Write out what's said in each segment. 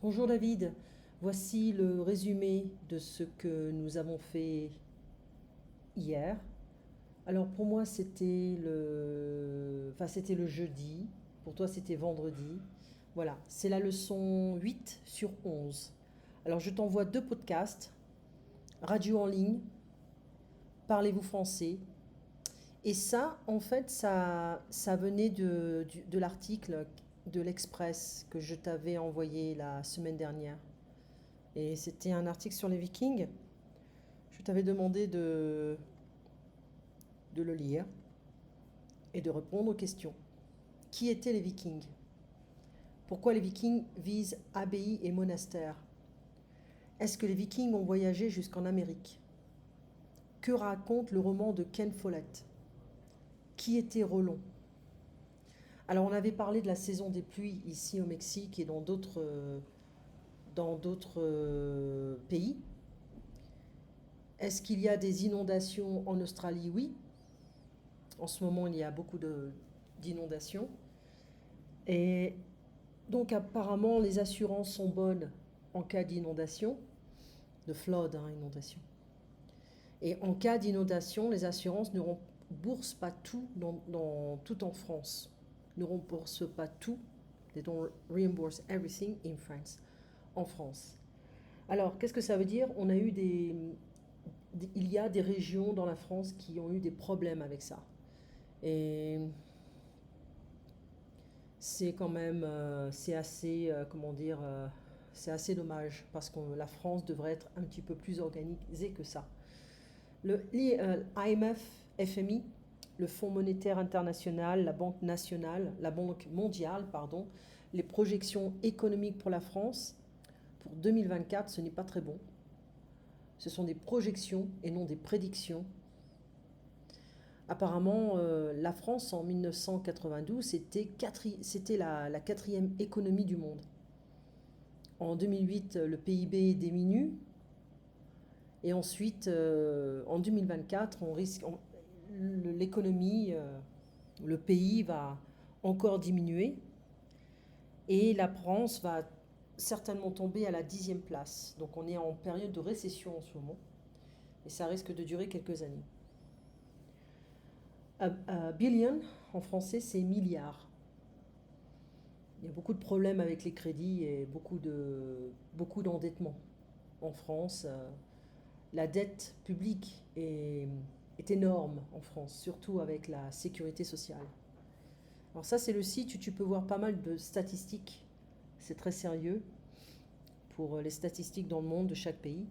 Bonjour David, voici le résumé de ce que nous avons fait hier. Alors pour moi c'était le jeudi, pour toi c'était vendredi. Voilà, c'est la leçon 8 sur 11. Alors je t'envoie deux podcasts, Radio en ligne, Parlez-vous français. Et ça, en fait, ça venait de l'article de l'Express que je t'avais envoyé la semaine dernière. Et c'était un article sur les Vikings. Je t'avais demandé de le lire et de répondre aux questions. Qui étaient les Vikings? Pourquoi les Vikings visent abbayes et monastères? Est-ce que les Vikings ont voyagé jusqu'en Amérique? Que raconte le roman de Ken Follett? Qui était Roland? Alors on avait parlé de la saison des pluies ici au Mexique et dans d'autres pays. Est-ce qu'il y a des inondations en Australie? Oui. En ce moment, il y a beaucoup d'inondations. Et donc apparemment, les assurances sont bonnes en cas d'inondation, de flood, hein, inondation. Et en cas d'inondation, les assurances ne remboursent pas tout tout en France. Ne remboursent pas tout. They don't reimburse everything in France. En France. Alors, qu'est-ce que ça veut dire? Il y a des régions dans la France qui ont eu des problèmes avec ça. Et c'est quand même, c'est assez, comment dire, c'est assez dommage parce que la France devrait être un petit peu plus organisée que ça. Le IMF, FMI, le Fonds monétaire international, la Banque nationale, la Banque mondiale, pardon, les projections économiques pour la France pour 2024, ce n'est pas très bon. Ce sont des projections et non des prédictions. Apparemment, la France en 1992, c'était la quatrième économie du monde. En 2008, le PIB diminue. Et ensuite, en 2024, l'économie, le pays va encore diminuer. Et la France va certainement tomber à la 10e place. Donc on est en période de récession en ce moment. Et ça risque de durer quelques années. Billion, en français, c'est milliard. Il y a beaucoup de problèmes avec les crédits et beaucoup d'endettement. En France, la dette publique est énorme en France, surtout avec la sécurité sociale. Alors ça, c'est le site où tu peux voir pas mal de statistiques. C'est très sérieux pour les statistiques dans le monde de chaque pays.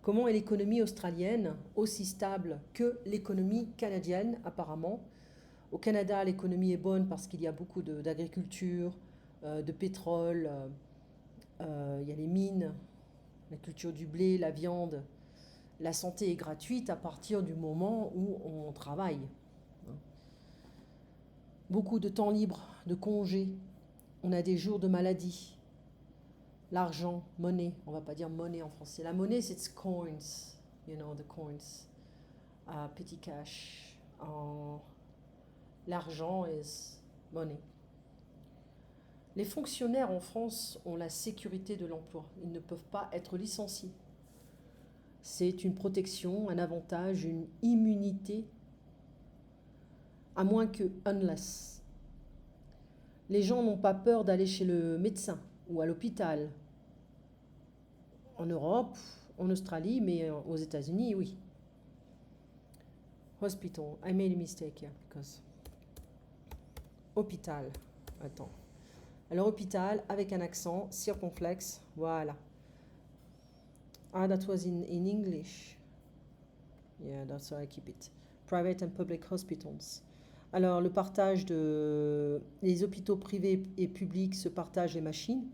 Comment est l'économie australienne aussi stable que l'économie canadienne, apparemment? Au Canada, l'économie est bonne parce qu'il y a beaucoup d'agriculture, de pétrole, il y a les mines, la culture du blé, la viande. La santé est gratuite à partir du moment où on travaille. Beaucoup de temps libre, de congés. On a des jours de maladie. L'argent, monnaie, on va pas dire monnaie en français. La monnaie, c'est coins, you know, the coins. Petty cash. L'argent is money. Les fonctionnaires en France ont la sécurité de l'emploi. Ils ne peuvent pas être licenciés. C'est une protection, un avantage, une immunité, à moins que unless. Les gens n'ont pas peur d'aller chez le médecin ou à l'hôpital. En Europe, en Australie, mais aux États-Unis, oui. Hospital. I made a mistake here because. Hôpital. Attends. Alors, hôpital avec un accent circonflexe. Voilà. That was in English. Yeah, that's why I keep it. Private and public hospitals. Alors, le partage de. Les hôpitaux privés et publics se partagent les machines.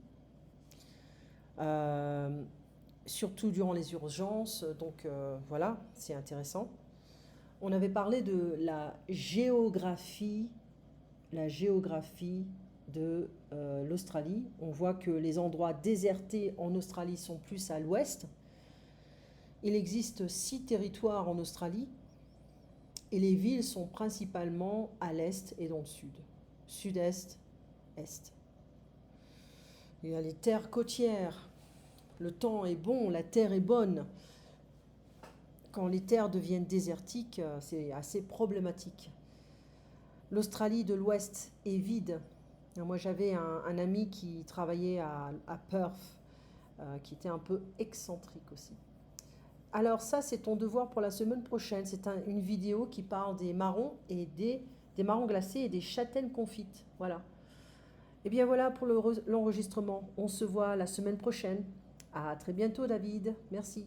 Surtout durant les urgences. Donc, voilà, c'est intéressant. On avait parlé de la géographie de l'Australie. On voit que les endroits désertés en Australie sont plus à l'ouest. Il existe 6 territoires en Australie et les villes sont principalement à l'est et dans le sud. Sud-est, est. Il y a les terres côtières. Le temps est bon, la terre est bonne. Quand les terres deviennent désertiques, c'est assez problématique. L'Australie de l'Ouest est vide. Moi, j'avais un ami qui travaillait à Perth, qui était un peu excentrique aussi. Alors ça, c'est ton devoir pour la semaine prochaine. C'est une vidéo qui parle des marrons et des marrons glacés et des châtaignes confites. Voilà. Et bien voilà pour l'enregistrement. On se voit la semaine prochaine. À très bientôt, David. Merci.